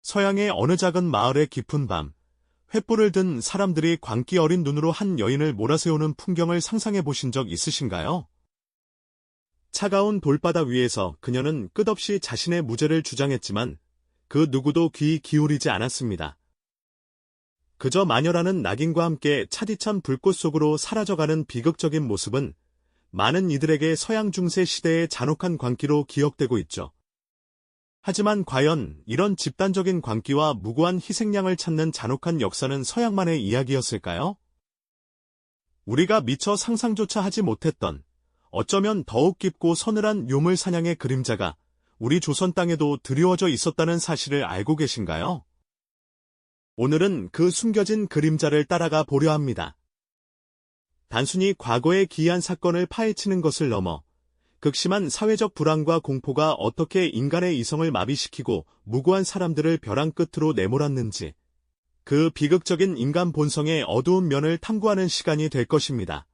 서양의 어느 작은 마을의 깊은 밤, 횃불을 든 사람들이 광기 어린 눈으로 한 여인을 몰아세우는 풍경을 상상해 보신 적 있으신가요? 차가운 돌바닥 위에서 그녀는 끝없이 자신의 무죄를 주장했지만 그 누구도 귀 기울이지 않았습니다. 그저 마녀라는 낙인과 함께 차디찬 불꽃 속으로 사라져가는 비극적인 모습은 많은 이들에게 서양 중세 시대의 잔혹한 광기로 기억되고 있죠. 하지만 과연 이런 집단적인 광기와 무고한 희생양을 찾는 잔혹한 역사는 서양만의 이야기였을까요? 우리가 미처 상상조차 하지 못했던, 어쩌면 더욱 깊고 서늘한 요물 사냥의 그림자가 우리 조선 땅에도 드리워져 있었다는 사실을 알고 계신가요? 오늘은 그 숨겨진 그림자를 따라가 보려 합니다. 단순히 과거의 기이한 사건을 파헤치는 것을 넘어 극심한 사회적 불안과 공포가 어떻게 인간의 이성을 마비시키고 무고한 사람들을 벼랑 끝으로 내몰았는지, 그 비극적인 인간 본성의 어두운 면을 탐구하는 시간이 될 것입니다.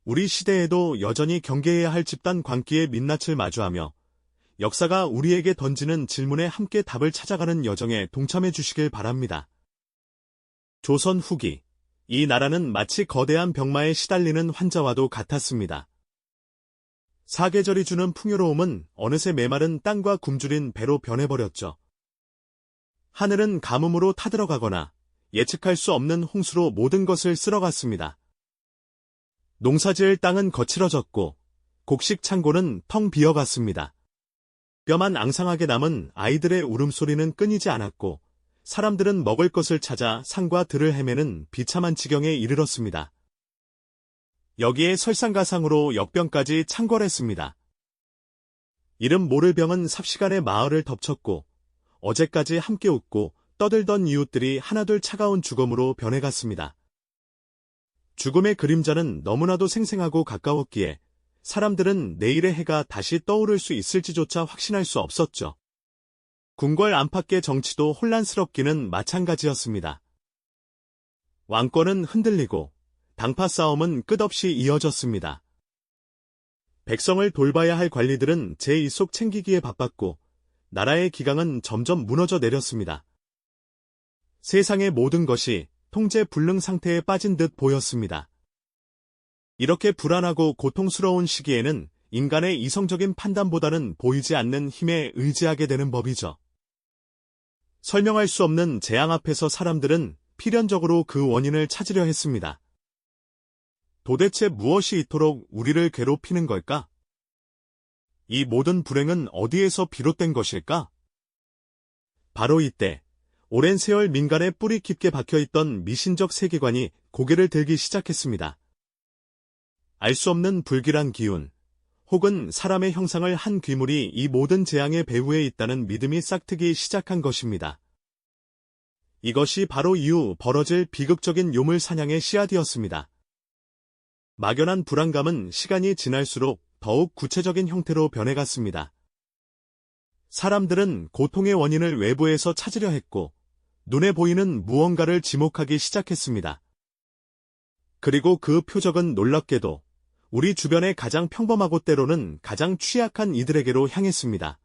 우리 시대에도 여전히 경계해야 할 집단 광기의 민낯을 마주하며 역사가 우리에게 던지는 질문에 함께 답을 찾아가는 여정에 동참해 주시길 바랍니다. 조선 후기, 이 나라는 마치 거대한 병마에 시달리는 환자와도 같았습니다. 사계절이 주는 풍요로움은 어느새 메마른 땅과 굶주린 배로 변해버렸죠. 하늘은 가뭄으로 타들어가거나 예측할 수 없는 홍수로 모든 것을 쓸어갔습니다. 농사지을 땅은 거칠어졌고 곡식 창고는 텅 비어갔습니다. 뼈만 앙상하게 남은 아이들의 울음소리는 끊이지 않았고 사람들은 먹을 것을 찾아 산과 들을 헤매는 비참한 지경에 이르렀습니다. 여기에 설상가상으로 역병까지 창궐했습니다. 이름 모를 병은 삽시간에 마을을 덮쳤고 어제까지 함께 웃고 떠들던 이웃들이 하나둘 차가운 죽음으로 변해갔습니다. 죽음의 그림자는 너무나도 생생하고 가까웠기에 사람들은 내일의 해가 다시 떠오를 수 있을지조차 확신할 수 없었죠. 궁궐 안팎의 정치도 혼란스럽기는 마찬가지였습니다. 왕권은 흔들리고 당파 싸움은 끝없이 이어졌습니다. 백성을 돌봐야 할 관리들은 제 일속 챙기기에 바빴고 나라의 기강은 점점 무너져 내렸습니다. 세상의 모든 것이 통제 불능 상태에 빠진 듯 보였습니다. 이렇게 불안하고 고통스러운 시기에는 인간의 이성적인 판단보다는 보이지 않는 힘에 의지하게 되는 법이죠. 설명할 수 없는 재앙 앞에서 사람들은 필연적으로 그 원인을 찾으려 했습니다. 도대체 무엇이 이토록 우리를 괴롭히는 걸까? 이 모든 불행은 어디에서 비롯된 것일까? 바로 이때 오랜 세월 민간에 뿌리 깊게 박혀있던 미신적 세계관이 고개를 들기 시작했습니다. 알 수 없는 불길한 기운, 혹은 사람의 형상을 한 귀물이 이 모든 재앙의 배후에 있다는 믿음이 싹트기 시작한 것입니다. 이것이 바로 이후 벌어질 비극적인 요물 사냥의 씨앗이었습니다. 막연한 불안감은 시간이 지날수록 더욱 구체적인 형태로 변해갔습니다. 사람들은 고통의 원인을 외부에서 찾으려 했고 눈에 보이는 무언가를 지목하기 시작했습니다. 그리고 그 표적은 놀랍게도 우리 주변의 가장 평범하고 때로는 가장 취약한 이들에게로 향했습니다.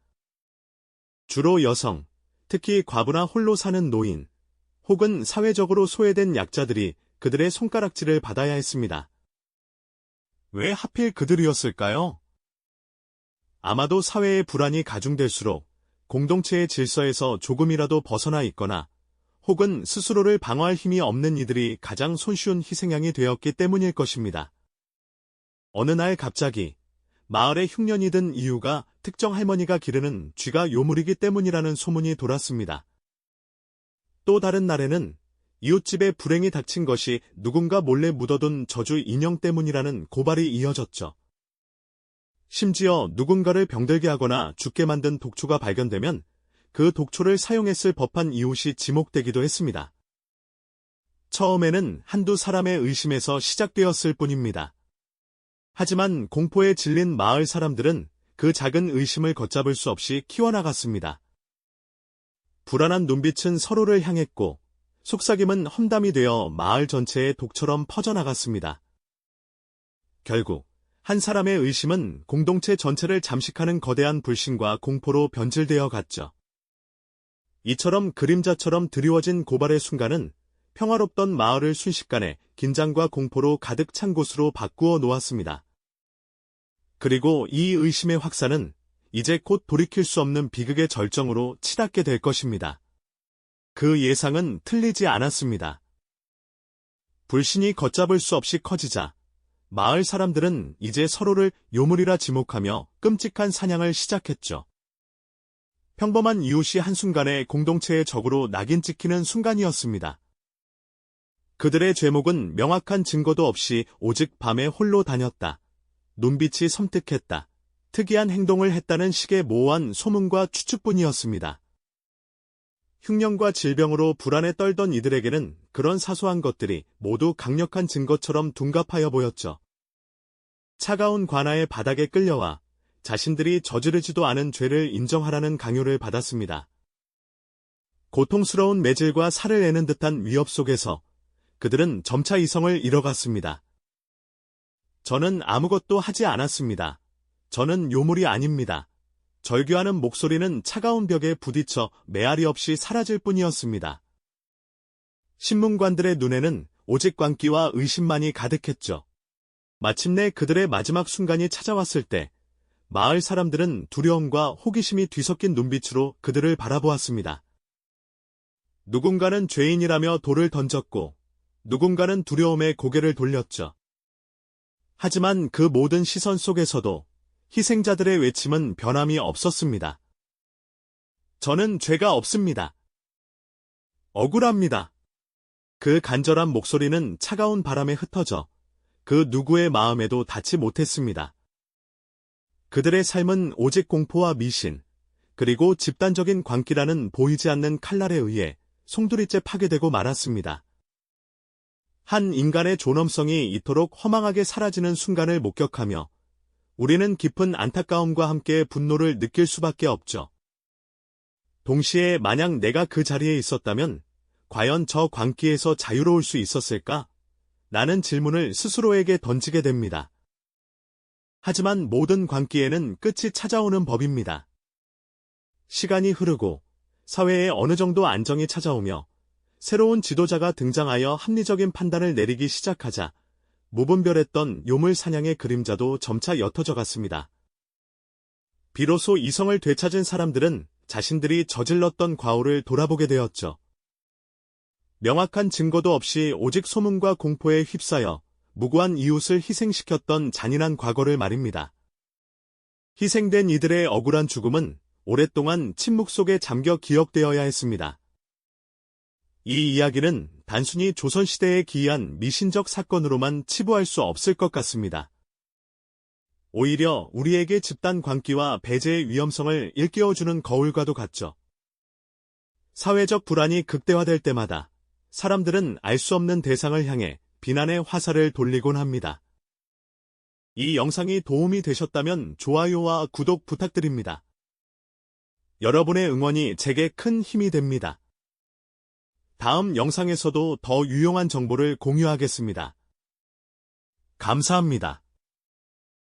주로 여성, 특히 과부나 홀로 사는 노인, 혹은 사회적으로 소외된 약자들이 그들의 손가락질을 받아야 했습니다. 왜 하필 그들이었을까요? 아마도 사회의 불안이 가중될수록 공동체의 질서에서 조금이라도 벗어나 있거나 혹은 스스로를 방어할 힘이 없는 이들이 가장 손쉬운 희생양이 되었기 때문일 것입니다. 어느 날 갑자기 마을에 흉년이 든 이유가 특정 할머니가 기르는 쥐가 요물이기 때문이라는 소문이 돌았습니다. 또 다른 날에는 이웃집에 불행이 닥친 것이 누군가 몰래 묻어둔 저주 인형 때문이라는 고발이 이어졌죠. 심지어 누군가를 병들게 하거나 죽게 만든 독초가 발견되면 그 독초를 사용했을 법한 이웃이 지목되기도 했습니다. 처음에는 한두 사람의 의심에서 시작되었을 뿐입니다. 하지만 공포에 질린 마을 사람들은 그 작은 의심을 걷잡을 수 없이 키워나갔습니다. 불안한 눈빛은 서로를 향했고 속삭임은 험담이 되어 마을 전체에 독처럼 퍼져나갔습니다. 결국 한 사람의 의심은 공동체 전체를 잠식하는 거대한 불신과 공포로 변질되어 갔죠. 이처럼 그림자처럼 드리워진 고발의 순간은 평화롭던 마을을 순식간에 긴장과 공포로 가득 찬 곳으로 바꾸어 놓았습니다. 그리고 이 의심의 확산은 이제 곧 돌이킬 수 없는 비극의 절정으로 치닫게 될 것입니다. 그 예상은 틀리지 않았습니다. 불신이 걷잡을 수 없이 커지자 마을 사람들은 이제 서로를 요물이라 지목하며 끔찍한 사냥을 시작했죠. 평범한 이웃이 한순간에 공동체의 적으로 낙인 찍히는 순간이었습니다. 그들의 죄목은 명확한 증거도 없이 오직 밤에 홀로 다녔다. 눈빛이 섬뜩했다. 특이한 행동을 했다는 식의 모호한 소문과 추측뿐이었습니다. 흉년과 질병으로 불안에 떨던 이들에게는 그런 사소한 것들이 모두 강력한 증거처럼 둔갑하여 보였죠. 차가운 관아의 바닥에 끌려와 자신들이 저지르지도 않은 죄를 인정하라는 강요를 받았습니다. 고통스러운 매질과 살을 내는 듯한 위협 속에서 그들은 점차 이성을 잃어갔습니다. 저는 아무것도 하지 않았습니다. 저는 요물이 아닙니다. 절규하는 목소리는 차가운 벽에 부딪혀 메아리 없이 사라질 뿐이었습니다. 신문관들의 눈에는 오직 광기와 의심만이 가득했죠. 마침내 그들의 마지막 순간이 찾아왔을 때 마을 사람들은 두려움과 호기심이 뒤섞인 눈빛으로 그들을 바라보았습니다. 누군가는 죄인이라며 돌을 던졌고 누군가는 두려움에 고개를 돌렸죠. 하지만 그 모든 시선 속에서도 희생자들의 외침은 변함이 없었습니다. 저는 죄가 없습니다. 억울합니다. 그 간절한 목소리는 차가운 바람에 흩어져 그 누구의 마음에도 닿지 못했습니다. 그들의 삶은 오직 공포와 미신, 그리고 집단적인 광기라는 보이지 않는 칼날에 의해 송두리째 파괴되고 말았습니다. 한 인간의 존엄성이 이토록 허망하게 사라지는 순간을 목격하며 우리는 깊은 안타까움과 함께 분노를 느낄 수밖에 없죠. 동시에 만약 내가 그 자리에 있었다면 과연 저 광기에서 자유로울 수 있었을까? 라는 질문을 스스로에게 던지게 됩니다. 하지만 모든 광기에는 끝이 찾아오는 법입니다. 시간이 흐르고 사회에 어느 정도 안정이 찾아오며 새로운 지도자가 등장하여 합리적인 판단을 내리기 시작하자 무분별했던 요물 사냥의 그림자도 점차 옅어져 갔습니다. 비로소 이성을 되찾은 사람들은 자신들이 저질렀던 과오를 돌아보게 되었죠. 명확한 증거도 없이 오직 소문과 공포에 휩싸여 무고한 이웃을 희생시켰던 잔인한 과거를 말입니다. 희생된 이들의 억울한 죽음은 오랫동안 침묵 속에 잠겨 기억되어야 했습니다. 이 이야기는 단순히 조선시대에 기이한 미신적 사건으로만 치부할 수 없을 것 같습니다. 오히려 우리에게 집단 광기와 배제의 위험성을 일깨워주는 거울과도 같죠. 사회적 불안이 극대화될 때마다 사람들은 알 수 없는 대상을 향해 비난의 화살을 돌리곤 합니다. 이 영상이 도움이 되셨다면 좋아요와 구독 부탁드립니다. 여러분의 응원이 제게 큰 힘이 됩니다. 다음 영상에서도 더 유용한 정보를 공유하겠습니다. 감사합니다.